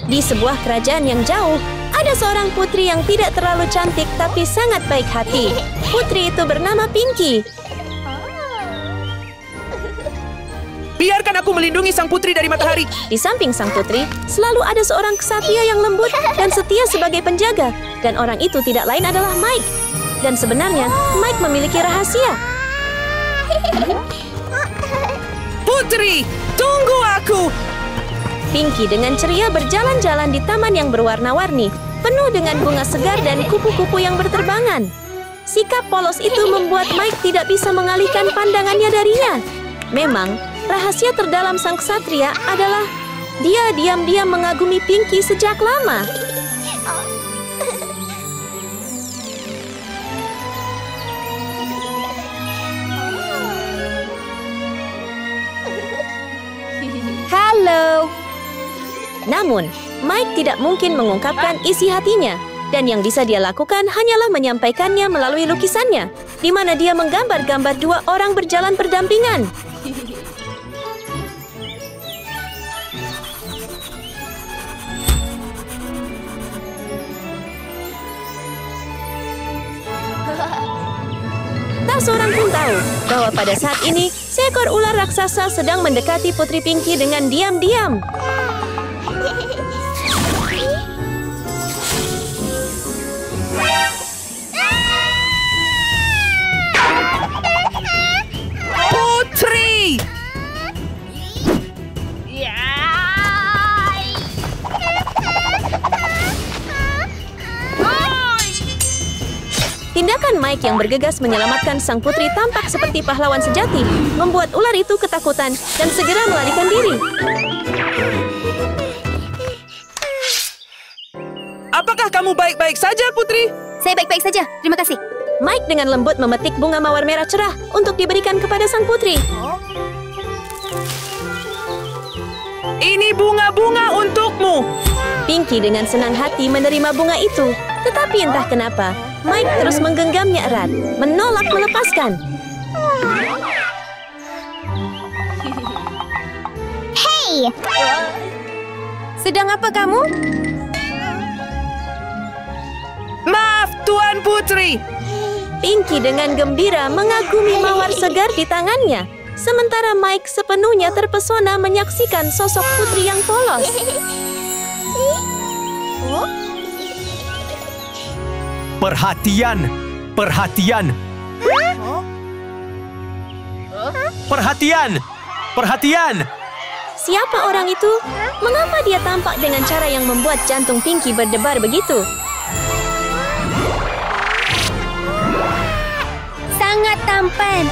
Di sebuah kerajaan yang jauh, ada seorang putri yang tidak terlalu cantik tapi sangat baik hati. Putri itu bernama Pinky. Biarkan aku melindungi sang putri dari matahari. Di samping sang putri, selalu ada seorang ksatria yang lembut dan setia sebagai penjaga. Dan orang itu tidak lain adalah Mike. Dan sebenarnya, Mike memiliki rahasia. Putri, tunggu aku! Pinky dengan ceria berjalan-jalan di taman yang berwarna-warni, penuh dengan bunga segar dan kupu-kupu yang berterbangan. Sikap polos itu membuat Mike tidak bisa mengalihkan pandangannya darinya. Memang, rahasia terdalam sang ksatria adalah dia diam-diam mengagumi Pinky sejak lama. Halo. Namun, Mike tidak mungkin mengungkapkan isi hatinya. Dan yang bisa dia lakukan hanyalah menyampaikannya melalui lukisannya, di mana dia menggambar-gambar dua orang berjalan berdampingan. Tak seorang pun tahu bahwa pada saat ini, seekor ular raksasa sedang mendekati Putri Pinky dengan diam-diam. Putri! Tindakan Mike yang bergegas menyelamatkan sang putri tampak seperti pahlawan sejati, membuat ular itu ketakutan dan segera melarikan diri. Apakah kamu baik-baik saja, Putri? Saya baik-baik saja, terima kasih. Mike dengan lembut memetik bunga mawar merah cerah untuk diberikan kepada sang putri. Ini bunga-bunga untukmu. Pinky dengan senang hati menerima bunga itu. Tetapi entah kenapa, Mike terus menggenggamnya erat, menolak melepaskan. Hey! Sedang apa kamu? Maaf, Tuan Putri. Pinky dengan gembira mengagumi mawar segar di tangannya. Sementara Mike sepenuhnya terpesona menyaksikan sosok putri yang polos. Perhatian! Perhatian! Perhatian! Perhatian! Siapa orang itu? Mengapa dia tampak dengan cara yang membuat jantung Pinky berdebar begitu? Sangat tampan.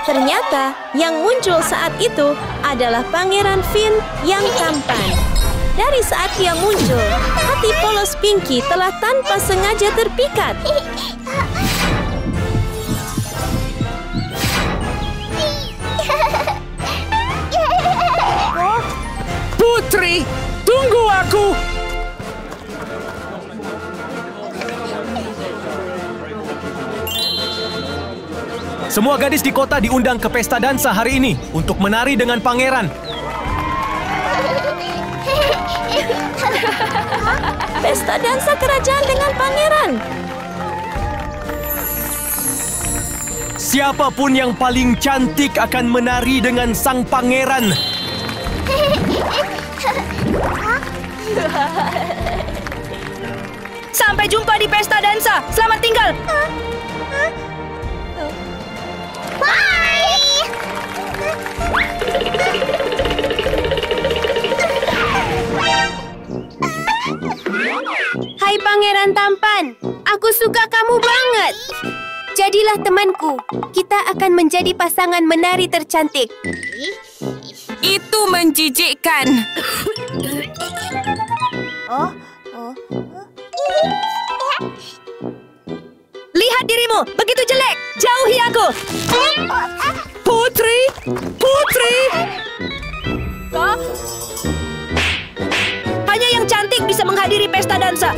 Ternyata yang muncul saat itu adalah Pangeran Finn yang tampan. Dari saat dia muncul, hati polos Pinky telah tanpa sengaja terpikat. Putri, tunggu aku. Semua gadis di kota diundang ke pesta dansa hari ini untuk menari dengan pangeran. Pesta dansa kerajaan dengan pangeran. Siapapun yang paling cantik akan menari dengan sang pangeran. Sampai jumpa di pesta dansa. Selamat tinggal. Bye. Hai Pangeran Tampan, aku suka kamu banget. Jadilah temanku. Kita akan menjadi pasangan menari tercantik. Itu menjijikkan. Lihat dirimu, begitu jelek. Jauhi aku. Putri! Putri! Hanya yang cantik bisa menghadiri pesta dansa.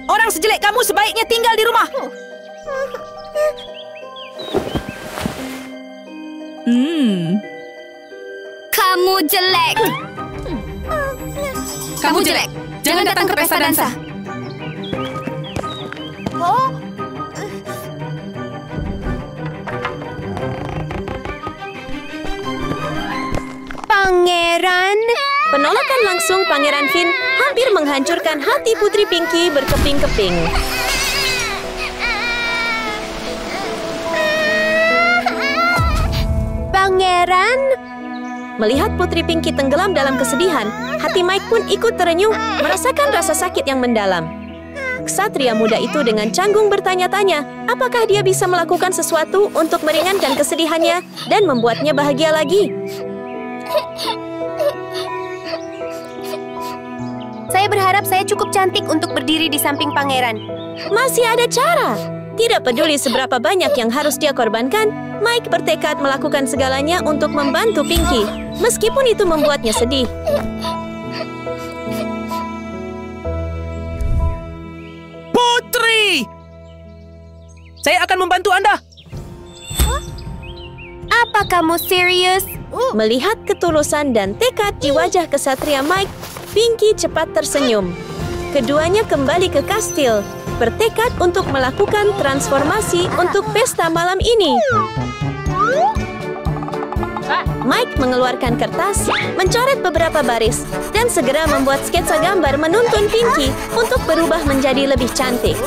Orang sejelek kamu sebaiknya tinggal di rumah. Kamu jelek. jelek. Jangan datang ke pesta dansa. Pangeran. Penolakan langsung Pangeran Finn hampir menghancurkan hati Putri Pinky berkeping-keping. Pangeran. Melihat Putri Pinky tenggelam dalam kesedihan, hati Mike pun ikut terenyuh, merasakan rasa sakit yang mendalam. Ksatria muda itu dengan canggung bertanya-tanya, apakah dia bisa melakukan sesuatu untuk meringankan kesedihannya dan membuatnya bahagia lagi. Saya berharap saya cukup cantik untuk berdiri di samping pangeran. Masih ada cara. Tidak peduli seberapa banyak yang harus dia korbankan, Mike bertekad melakukan segalanya untuk membantu Pinky, meskipun itu membuatnya sedih. Putri! Saya akan membantu Anda. Apa kamu serius? Melihat ketulusan dan tekad di wajah kesatria Mike, Pinky cepat tersenyum. Keduanya kembali ke kastil, bertekad untuk melakukan transformasi untuk pesta malam ini. Mike mengeluarkan kertas, mencoret beberapa baris, dan segera membuat sketsa gambar menuntun Pinky untuk berubah menjadi lebih cantik.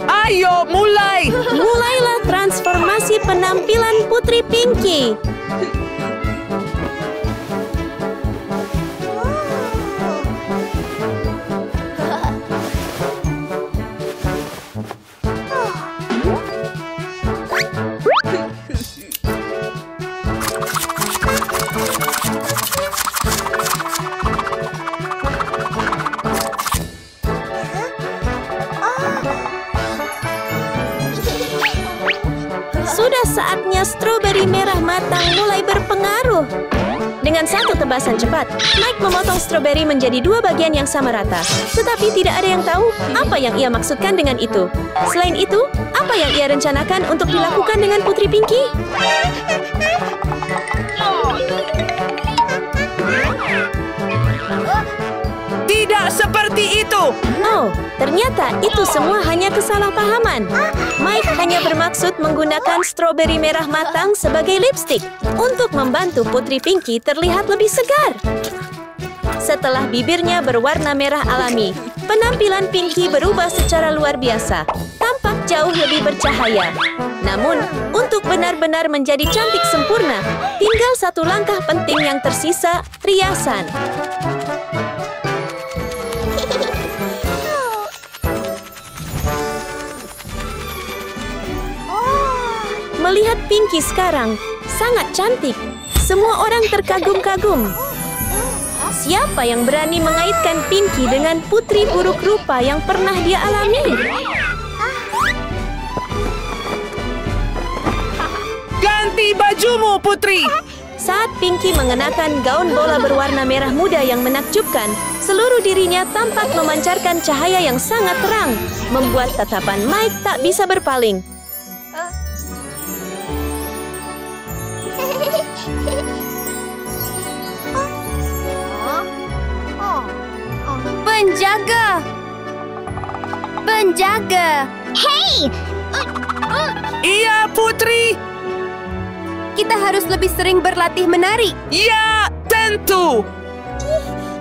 Ayo, mulai! Mulailah transformasi penampilan Putri Pinky. Sudah saatnya stroberi merah matang mulai berpengaruh. Dengan satu tebasan cepat, Mike memotong stroberi menjadi dua bagian yang sama rata. Tetapi tidak ada yang tahu apa yang ia maksudkan dengan itu. Selain itu, apa yang ia rencanakan untuk dilakukan dengan Putri Pinky? Tidak seperti itu! Oh, ternyata itu semua hanya kesalahpahaman. Mike hanya bermaksud menggunakan stroberi merah matang sebagai lipstik untuk membantu Putri Pinky terlihat lebih segar. Setelah bibirnya berwarna merah alami, penampilan Pinky berubah secara luar biasa, tampak jauh lebih bercahaya. Namun, untuk benar-benar menjadi cantik sempurna, tinggal satu langkah penting yang tersisa, riasan. Melihat Pinky sekarang, sangat cantik. Semua orang terkagum-kagum. Siapa yang berani mengaitkan Pinky dengan putri buruk rupa yang pernah dia alami? Ganti bajumu, Putri! Saat Pinky mengenakan gaun bola berwarna merah muda yang menakjubkan, seluruh dirinya tampak memancarkan cahaya yang sangat terang, membuat tatapan Mike tak bisa berpaling. Penjaga! Penjaga! Hei! Iya, Putri! Kita harus lebih sering berlatih menari. Ya, tentu!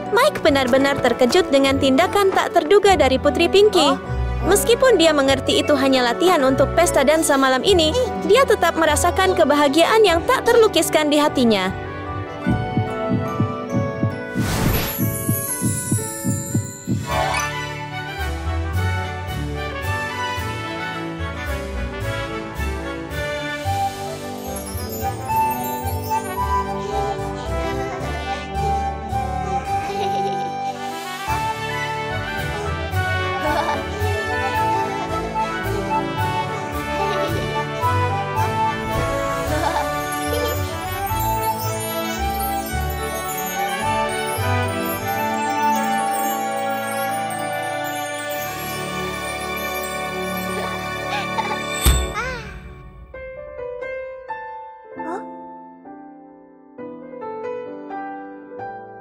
Mike benar-benar terkejut dengan tindakan tak terduga dari Putri Pinky. Meskipun dia mengerti itu hanya latihan untuk pesta dansa malam ini, dia tetap merasakan kebahagiaan yang tak terlukiskan di hatinya.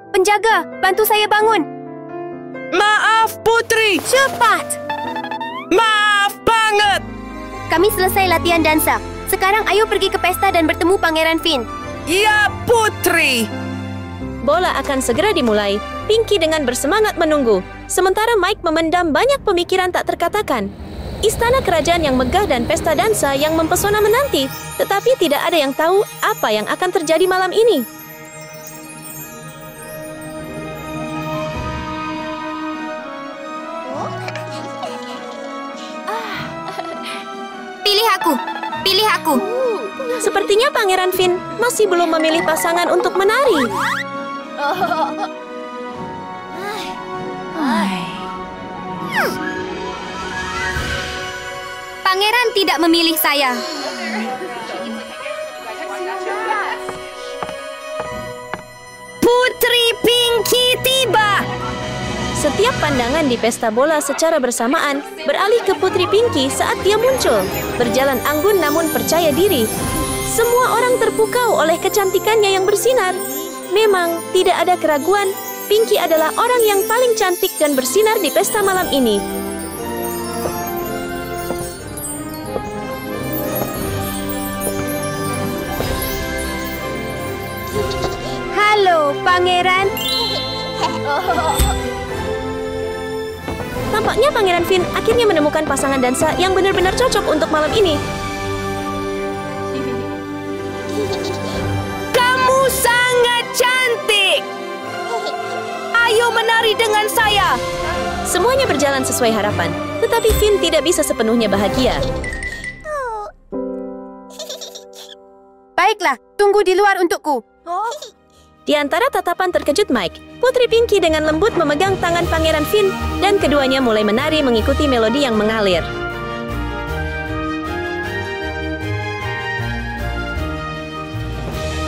Penjaga, bantu saya bangun. Maaf, Putri. Cepat! Maaf banget. Kami selesai latihan dansa. Sekarang ayo pergi ke pesta dan bertemu Pangeran Finn. Ya, Putri. Bola akan segera dimulai. Pinky dengan bersemangat menunggu. Sementara Mike memendam banyak pemikiran tak terkatakan. Istana kerajaan yang megah dan pesta dansa yang mempesona menanti. Tetapi tidak ada yang tahu apa yang akan terjadi malam ini. Pilih aku! Pilih aku! Sepertinya Pangeran Finn masih belum memilih pasangan untuk menari. Pangeran tidak memilih saya. Putri Pinky tiba! Setiap pandangan di pesta bola secara bersamaan beralih ke Putri Pinky saat dia muncul. Berjalan anggun namun percaya diri. Semua orang terpukau oleh kecantikannya yang bersinar. Memang tidak ada keraguan, Pinky adalah orang yang paling cantik dan bersinar di pesta malam ini. Halo, Pangeran. Tampaknya Pangeran Finn akhirnya menemukan pasangan dansa yang benar-benar cocok untuk malam ini. Kamu sangat cantik. Ayo menari dengan saya. Semuanya berjalan sesuai harapan, tetapi Finn tidak bisa sepenuhnya bahagia. Baiklah, tunggu di luar untukku. Di antara tatapan terkejut Mike, Putri Pinky dengan lembut memegang tangan Pangeran Finn dan keduanya mulai menari mengikuti melodi yang mengalir.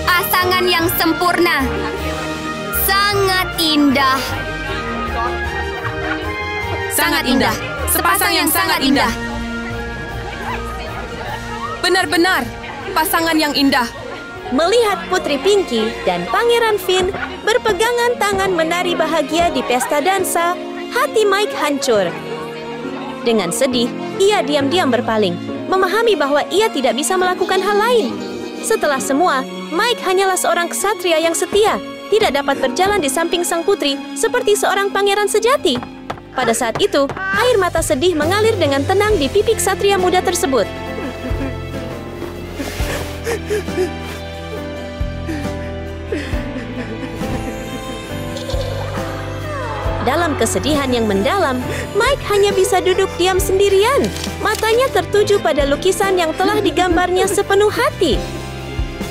Pasangan yang sempurna. Sangat indah. Sangat indah. Sepasang yang sangat indah. Benar-benar pasangan yang indah. Melihat Putri Pinky dan Pangeran Finn berpegangan tangan menari bahagia di pesta dansa, hati Mike hancur. Dengan sedih, ia diam-diam berpaling, memahami bahwa ia tidak bisa melakukan hal lain. Setelah semua, Mike hanyalah seorang ksatria yang setia, tidak dapat berjalan di samping sang putri seperti seorang pangeran sejati. Pada saat itu, air mata sedih mengalir dengan tenang di pipi ksatria muda tersebut. Dalam kesedihan yang mendalam, Mike hanya bisa duduk diam sendirian. Matanya tertuju pada lukisan yang telah digambarnya sepenuh hati.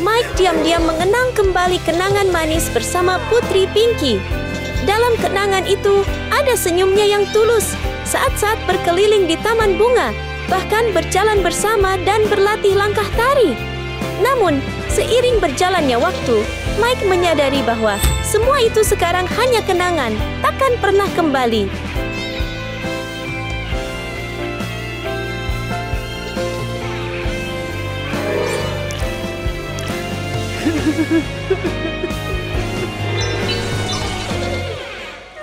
Mike diam-diam mengenang kembali kenangan manis bersama Putri Pinky. Dalam kenangan itu, ada senyumnya yang tulus saat-saat berkeliling di taman bunga, bahkan berjalan bersama dan berlatih langkah tari. Namun, seiring berjalannya waktu, Mike menyadari bahwa semua itu sekarang hanya kenangan, takkan pernah kembali.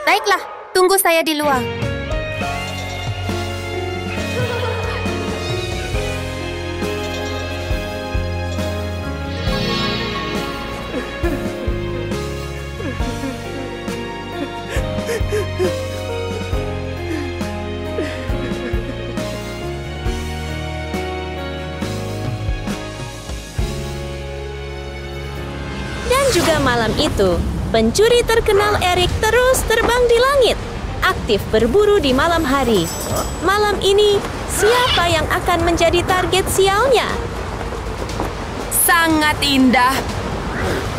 Baiklah, tunggu saya di luar. Dan juga malam itu, pencuri terkenal Eric terus terbang di langit, aktif berburu di malam hari. Malam ini, siapa yang akan menjadi target sialnya? Sangat indah.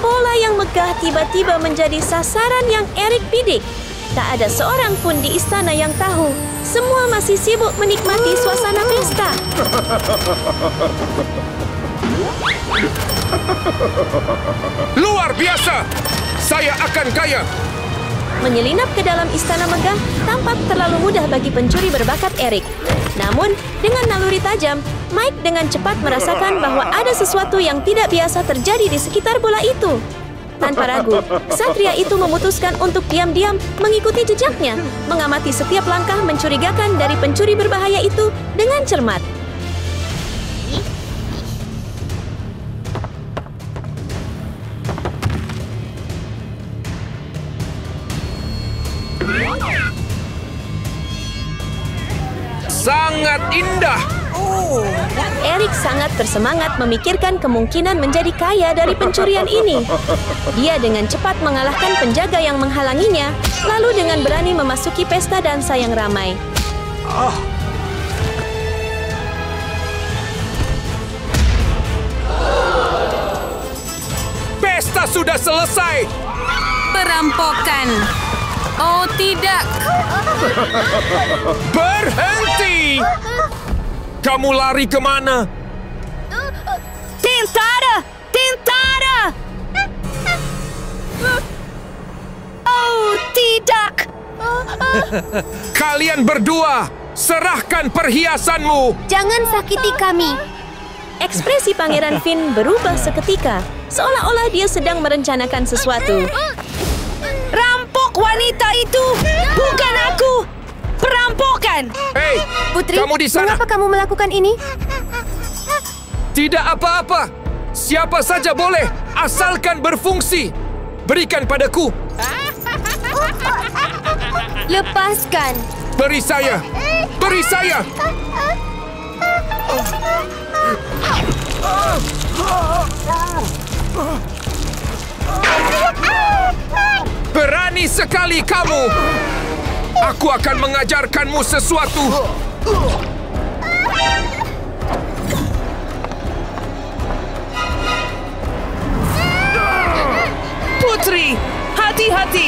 Bola yang megah tiba-tiba menjadi sasaran yang Eric bidik. Tak ada seorang pun di istana yang tahu. Semua masih sibuk menikmati suasana pesta. Luar biasa! Saya akan kaya! Menyelinap ke dalam istana megah tampak terlalu mudah bagi pencuri berbakat Eric. Namun, dengan naluri tajam, Mike dengan cepat merasakan bahwa ada sesuatu yang tidak biasa terjadi di sekitar bola itu. Tanpa ragu, ksatria itu memutuskan untuk diam-diam mengikuti jejaknya, mengamati setiap langkah mencurigakan dari pencuri berbahaya itu dengan cermat. Sangat indah. Erik sangat bersemangat memikirkan kemungkinan menjadi kaya dari pencurian ini. Dia dengan cepat mengalahkan penjaga yang menghalanginya, lalu dengan berani memasuki pesta dansa yang ramai. Pesta sudah selesai. Perampokan. Oh tidak. Berhenti! Kamu lari kemana? Tentara! Tentara! Oh, tidak! Kalian berdua, serahkan perhiasanmu. Jangan sakiti kami. Ekspresi Pangeran Finn berubah seketika, seolah-olah dia sedang merencanakan sesuatu. Rampok wanita itu! Bukan aku! Perampokan! Hei, Putri, kamu di sana. mengapa kamu melakukan ini? Tidak apa-apa. Siapa saja boleh, asalkan berfungsi. Berikan padaku. Lepaskan! Beri saya. Beri saya. Berani sekali kamu. Aku akan mengajarkanmu sesuatu. Putri, hati-hati.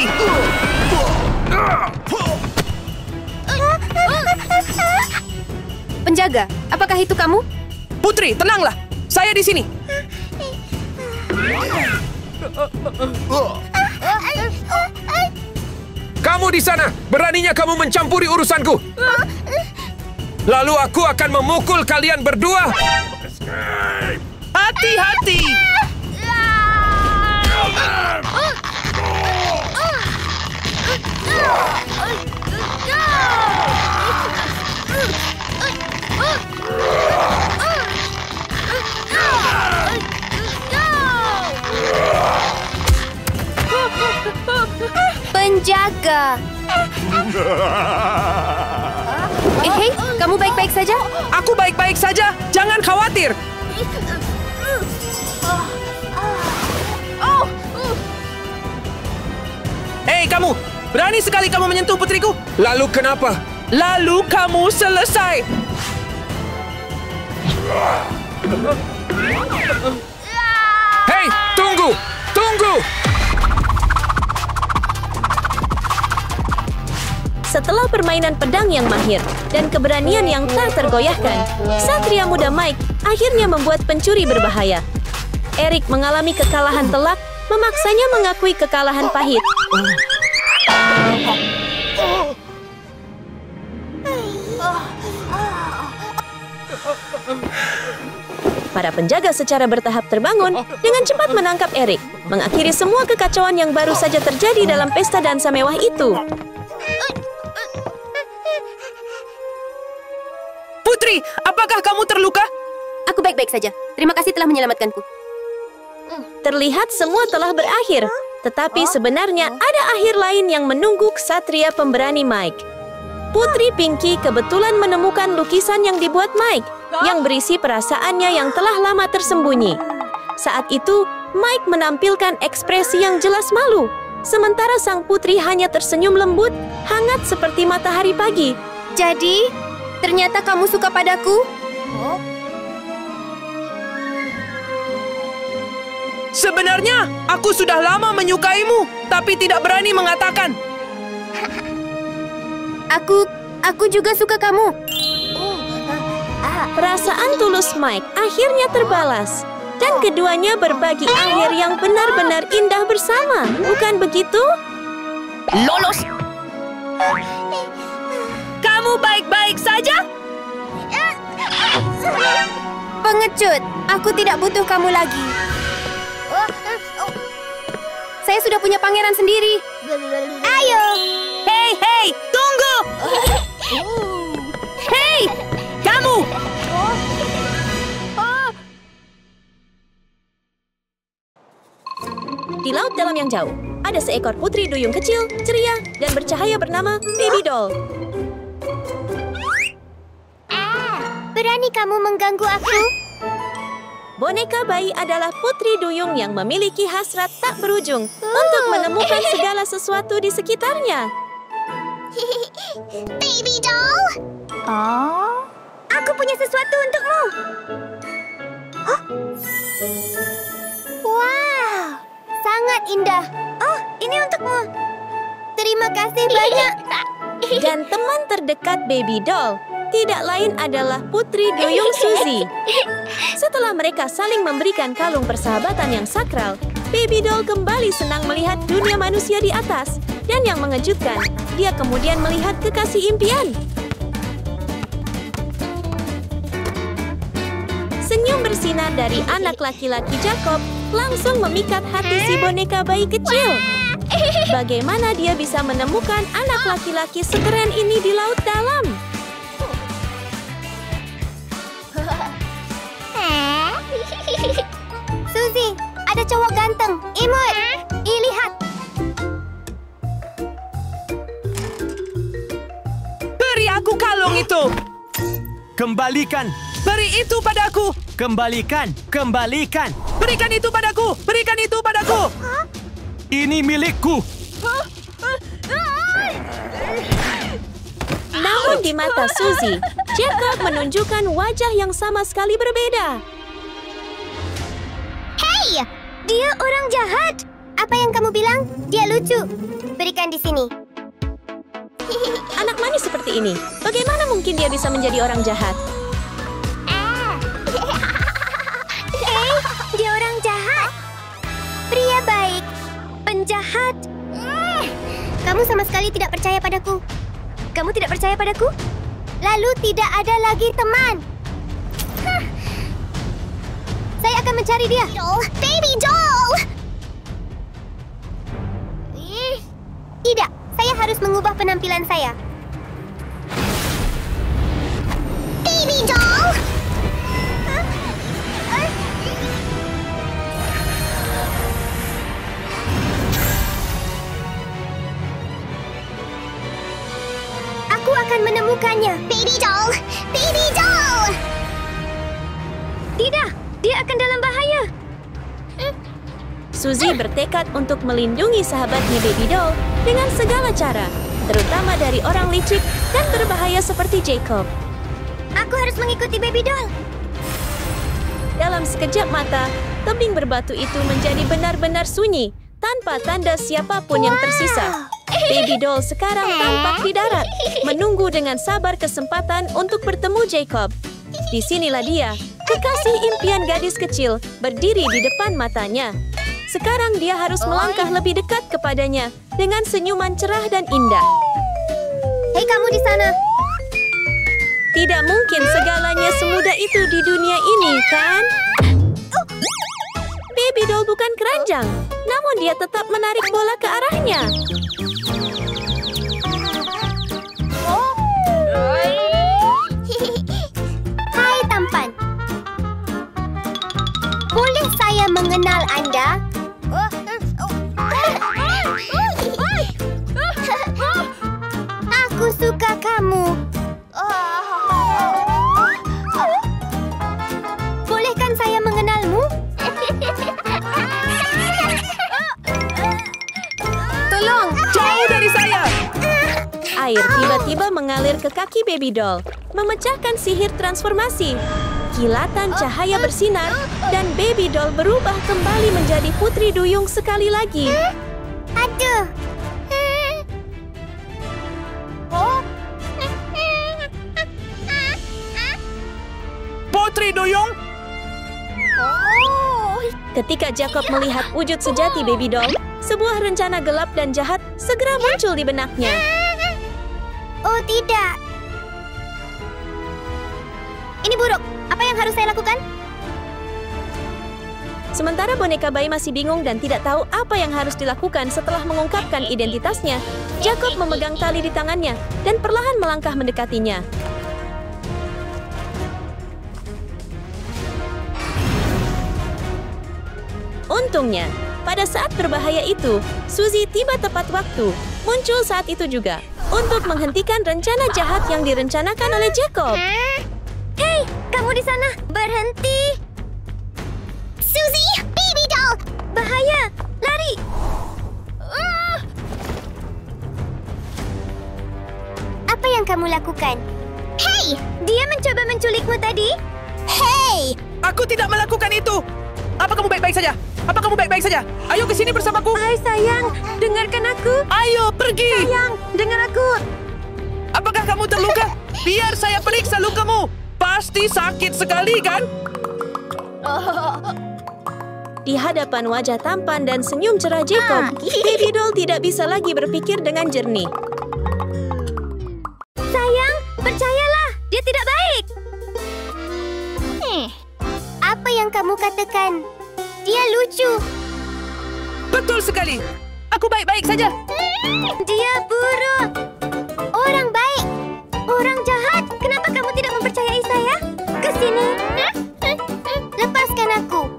Penjaga, apakah itu kamu? Putri, tenanglah. Saya di sini. Kamu di sana. Beraninya kamu mencampuri urusanku. Lalu aku akan memukul kalian berdua. Hati-hati. Penjaga! Hei, kamu baik-baik saja? Aku baik-baik saja. Jangan khawatir. Hei, kamu. Berani sekali kamu menyentuh putriku. Lalu kenapa? Lalu kamu selesai. Hei, tunggu! Tunggu! Setelah permainan pedang yang mahir dan keberanian yang tak tergoyahkan, Ksatria muda Mike akhirnya membuat pencuri berbahaya. Erik mengalami kekalahan telak, memaksanya mengakui kekalahan pahit. Para penjaga secara bertahap terbangun dengan cepat menangkap Erik, mengakhiri semua kekacauan yang baru saja terjadi dalam pesta dansa mewah itu. Putri, apakah kamu terluka? Aku baik-baik saja. Terima kasih telah menyelamatkanku. Terlihat semua telah berakhir, tetapi sebenarnya ada akhir lain yang menunggu ksatria pemberani Mike. Putri Pinky kebetulan menemukan lukisan yang dibuat Mike, yang berisi perasaannya yang telah lama tersembunyi. Saat itu, Mike menampilkan ekspresi yang jelas malu, sementara sang putri hanya tersenyum lembut, hangat seperti matahari pagi. Jadi, ternyata kamu suka padaku? Sebenarnya, aku sudah lama menyukaimu, tapi tidak berani mengatakan. Aku juga suka kamu. Perasaan tulus Mike akhirnya terbalas, dan keduanya berbagi akhir yang benar-benar indah bersama, bukan begitu? Lolos! Kamu baik-baik saja? Pengecut, aku tidak butuh kamu lagi. Saya sudah punya pangeran sendiri. Ayo. Hei, tunggu! Hei, kamu! Di laut dalam yang jauh, ada seekor putri duyung kecil, ceria, dan bercahaya bernama Baby Doll. Berani kamu mengganggu aku? Boneka bayi adalah putri duyung yang memiliki hasrat tak berujung untuk menemukan segala sesuatu di sekitarnya. Baby Doll. Aku punya sesuatu untukmu. Wow, sangat indah. Oh, ini untukmu. Terima kasih banyak. Dan teman terdekat Baby Doll tidak lain adalah putri duyung Suzy. Setelah mereka saling memberikan kalung persahabatan yang sakral, Baby Doll kembali senang melihat dunia manusia di atas. Dan yang mengejutkan, dia kemudian melihat kekasih impian. Senyum bersinar dari anak laki-laki Jacob langsung memikat hati si boneka bayi kecil. Bagaimana dia bisa menemukan anak laki-laki sekeren ini di laut dalam? Suzy, ada cowok ganteng. Imut. Lihat. Beri aku kalung itu! Kembalikan! Beri itu padaku! Kembalikan! Kembalikan! Berikan itu padaku! Berikan itu padaku! Ini milikku! Namun di mata Suzy, Jacob menunjukkan wajah yang sama sekali berbeda. Hey, dia orang jahat. Apa yang kamu bilang? Dia lucu. Berikan di sini. Anak manis seperti ini, bagaimana mungkin dia bisa menjadi orang jahat? Hey, dia orang jahat. Pria baik. Penjahat. Kamu sama sekali tidak percaya padaku. Kamu tidak percaya padaku? Lalu tidak ada lagi teman. Saya akan mencari dia. Baby Doll! Tidak, saya harus mengubah penampilan saya. Baby Doll! Aku akan menemukannya. Baby Doll! Baby Doll! Tidak, dia akan dalam bahaya. Suzy bertekad untuk melindungi sahabatnya Baby Doll dengan segala cara, terutama dari orang licik dan berbahaya seperti Jacob. Aku harus mengikuti Baby Doll. Dalam sekejap mata, tebing berbatu itu menjadi benar-benar sunyi, tanpa tanda siapapun yang tersisa. Baby Doll sekarang tampak di darat, menunggu dengan sabar kesempatan untuk bertemu Jacob. Disinilah dia, kekasih impian gadis kecil, berdiri di depan matanya. Sekarang dia harus melangkah lebih dekat kepadanya dengan senyuman cerah dan indah. Hei, kamu di sana. Tidak mungkin segalanya semudah itu di dunia ini, kan? Baby Doll bukan keranjang, namun dia tetap menarik bola ke arahnya. Hai, tampan. Boleh saya mengenal Anda? Aku suka kamu. Bolehkan saya mengenalmu? Tolong, jauh dari saya! Air tiba-tiba mengalir ke kaki Baby Doll, memecahkan sihir transformasi. Kilatan cahaya bersinar, dan Baby Doll berubah kembali menjadi putri duyung sekali lagi. Aduh. Putri duyung! Ketika Jacob melihat wujud sejati Baby Doll, sebuah rencana gelap dan jahat segera muncul di benaknya. Oh, tidak. Ini buruk. Apa yang harus saya lakukan? Sementara boneka bayi masih bingung dan tidak tahu apa yang harus dilakukan setelah mengungkapkan identitasnya, Jacob memegang tali di tangannya dan perlahan melangkah mendekatinya. Untungnya, pada saat berbahaya itu, Suzy tiba tepat waktu, muncul saat itu juga, untuk menghentikan rencana jahat yang direncanakan oleh Jacob. Hei, kamu di sana! Berhenti! Suzy! Baby doll! Bahaya! Lari! Apa yang kamu lakukan? Hei! Dia mencoba menculikmu tadi? Hei! Aku tidak melakukan itu. Apa kamu baik-baik saja? Apa kamu baik-baik saja? Ayo ke sini bersamaku. Hai sayang, dengarkan aku. Ayo pergi. Sayang, dengar aku. Apakah kamu terluka? Biar saya periksa lukamu. Pasti sakit sekali, kan? Di hadapan wajah tampan dan senyum cerah Jacob, Baby Doll tidak bisa lagi berpikir dengan jernih. Sayang, percayalah, dia tidak baik. Apa yang kamu katakan? Dia lucu. Betul sekali. Aku baik-baik saja. Dia buruk. Orang baik. Orang jahat. Kenapa kamu tidak mempercayai saya? Ke sini. Lepaskan aku.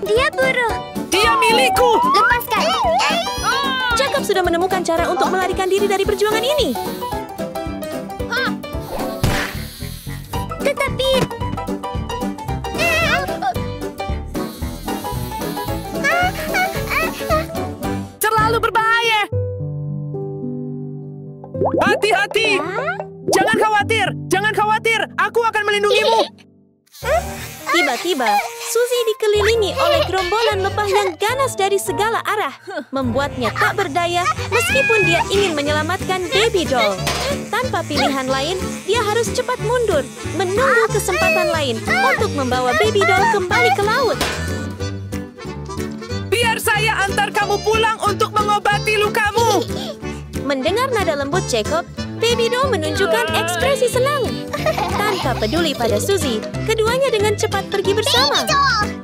Dia buruk. Dia milikku. Lepaskan. Jacob sudah menemukan cara untuk melarikan diri dari perjuangan ini. Tetapi... Terlalu berbahaya. Hati-hati. Jangan khawatir. Jangan khawatir. Aku akan melindungimu. Tiba-tiba, Suzy dikelilingi oleh gerombolan lebah yang ganas dari segala arah, membuatnya tak berdaya meskipun dia ingin menyelamatkan Baby Doll. Tanpa pilihan lain, dia harus cepat mundur, menunggu kesempatan lain untuk membawa Baby Doll kembali ke laut. Biar saya antar kamu pulang untuk mengobati lukamu. Mendengar nada lembut Jacob, Baby Doll menunjukkan ekspresi senang. Tanpa peduli pada Suzy, keduanya dengan cepat pergi bersama.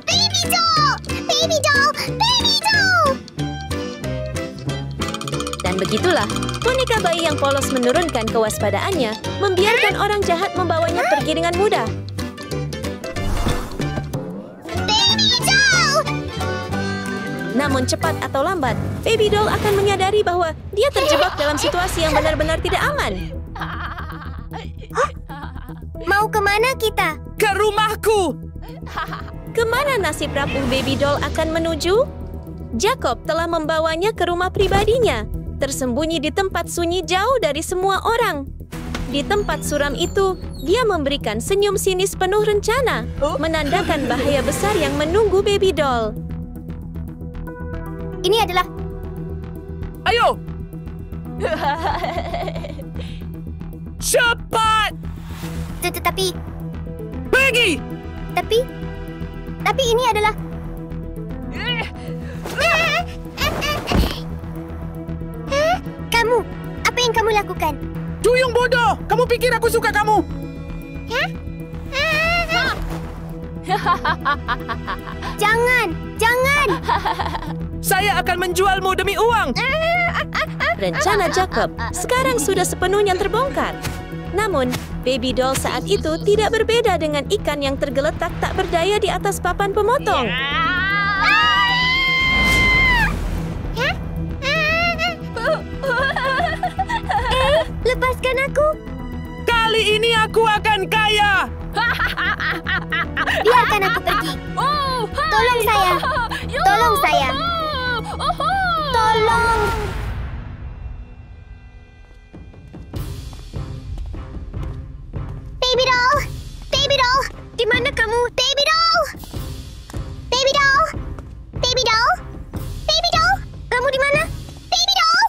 Baby doll! Baby doll! Baby doll! Dan begitulah, boneka bayi yang polos menurunkan kewaspadaannya, membiarkan orang jahat membawanya pergi dengan mudah. Baby doll! Namun cepat atau lambat, Baby Doll akan menyadari bahwa dia terjebak dalam situasi yang benar-benar tidak aman. Mau kemana kita? Ke rumahku. Kemana nasib rapuh Baby Doll akan menuju? Jacob telah membawanya ke rumah pribadinya, tersembunyi di tempat sunyi jauh dari semua orang. Di tempat suram itu, dia memberikan senyum sinis penuh rencana, menandakan bahaya besar yang menunggu Baby Doll. Ini adalah... Ayo. Cepat. Tetapi... Pergi. Tapi ini adalah... Kamu, apa yang kamu lakukan? Duyung bodoh. Kamu pikir aku suka kamu? Jangan! Saya akan menjualmu demi uang. Rencana Jacob sekarang sudah sepenuhnya terbongkar. Namun, Baby Doll saat itu tidak berbeda dengan ikan yang tergeletak tak berdaya di atas papan pemotong. Lepaskan aku! Kali ini aku akan kaya. Biarkan aku pergi. Tolong saya. Tolong saya. Tolong. Baby doll. Baby doll. Di mana kamu? Baby doll. Baby doll. Baby doll. Baby doll. Kamu di mana? Baby doll.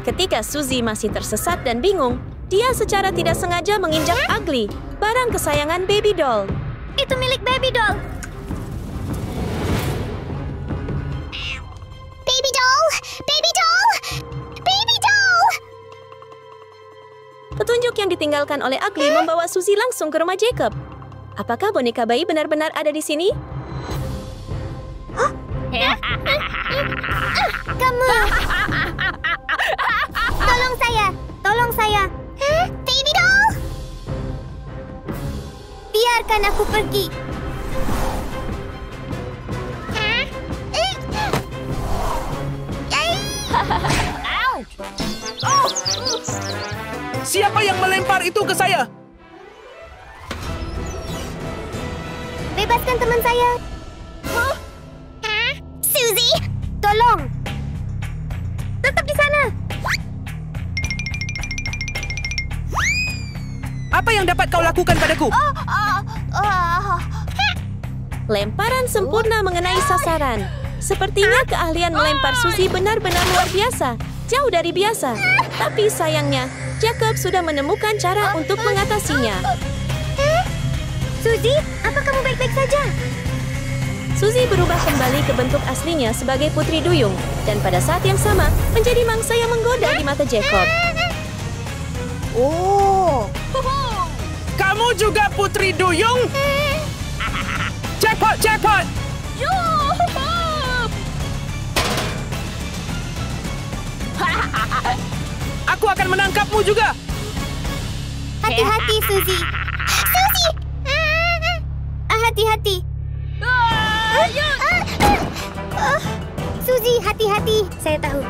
Ketika Suzy masih tersesat dan bingung, dia secara tidak sengaja menginjak Ugly, barang kesayangan Baby Doll. Itu milik Baby doll. Baby doll. Baby doll. Baby doll. Petunjuk yang ditinggalkan oleh Ugly membawa Suzy langsung ke rumah Jacob. Apakah boneka bayi benar-benar ada di sini? Kamu! Tolong saya! Tolong saya! Baby doll! Biarkan aku pergi. Siapa yang melempar itu ke saya? Bebaskan teman saya. Suzy! Tolong! Tetap di sana! Apa yang dapat kau lakukan padaku? Lemparan sempurna mengenai sasaran. Sepertinya keahlian melempar Suzy benar-benar luar biasa. Jauh dari biasa. Tapi sayangnya, Jacob sudah menemukan cara untuk mengatasinya. Suzy, apa kamu baik-baik saja? Suzy berubah kembali ke bentuk aslinya sebagai Putri Duyung. Dan pada saat yang sama, menjadi mangsa yang menggoda di mata Jacob. Oh! Kamu juga Putri Duyung? Jackpot, jackpot! Aku akan menangkapmu juga. Hati-hati, Suzy. Suzy! Hati-hati. Suzy, hati-hati. Saya tahu.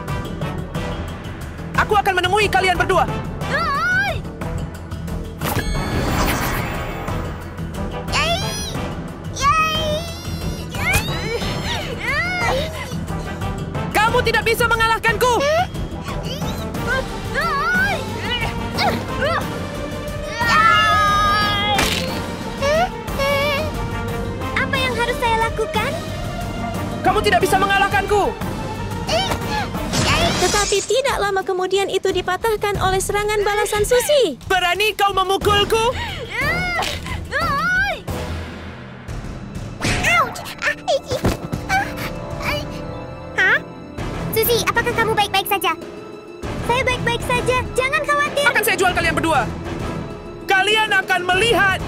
Aku akan menemui kalian berdua. Kamu tidak bisa mengalahkanku. Apa yang harus saya lakukan? Kamu tidak bisa mengalahkanku. Tetapi tidak lama kemudian itu dipatahkan oleh serangan balasan Suzy. Berani kau memukulku? Suzy, apakah kamu baik-baik saja? Saya baik-baik saja. Jangan khawatir. Akan saya jual kalian berdua. Kalian akan melihat.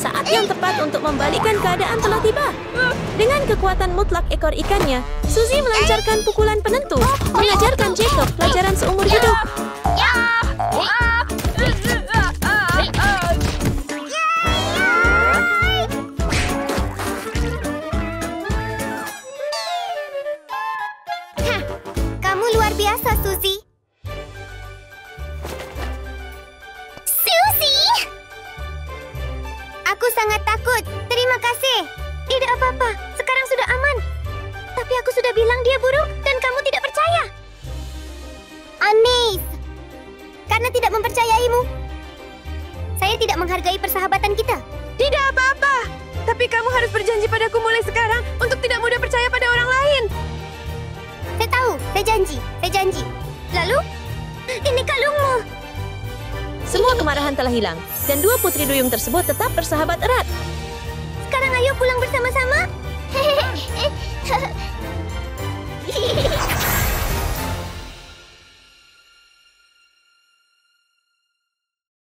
Saat yang tepat untuk membalikkan keadaan telah tiba. Dengan kekuatan mutlak ekor ikannya, Suzy melancarkan pukulan penentu, mengajarkan Jacob pelajaran seumur hidup. Kamu luar biasa, Suzy. Suzy! Aku sangat takut. Terima kasih. Tidak apa-apa. Sekarang sudah aman. Tapi aku sudah bilang dia buruk dan kamu tidak percaya. Aneh. Karena tidak mempercayaimu. Saya tidak menghargai persahabatan kita. Tidak apa-apa. Tapi kamu harus berjanji padaku mulai sekarang untuk tidak mudah percaya pada orang lain. Saya tahu. Saya janji. Saya janji. Lalu, ini kalungmu. Semua kemarahan telah hilang, dan dua Putri Duyung tersebut tetap bersahabat erat. Sekarang ayo pulang bersama-sama.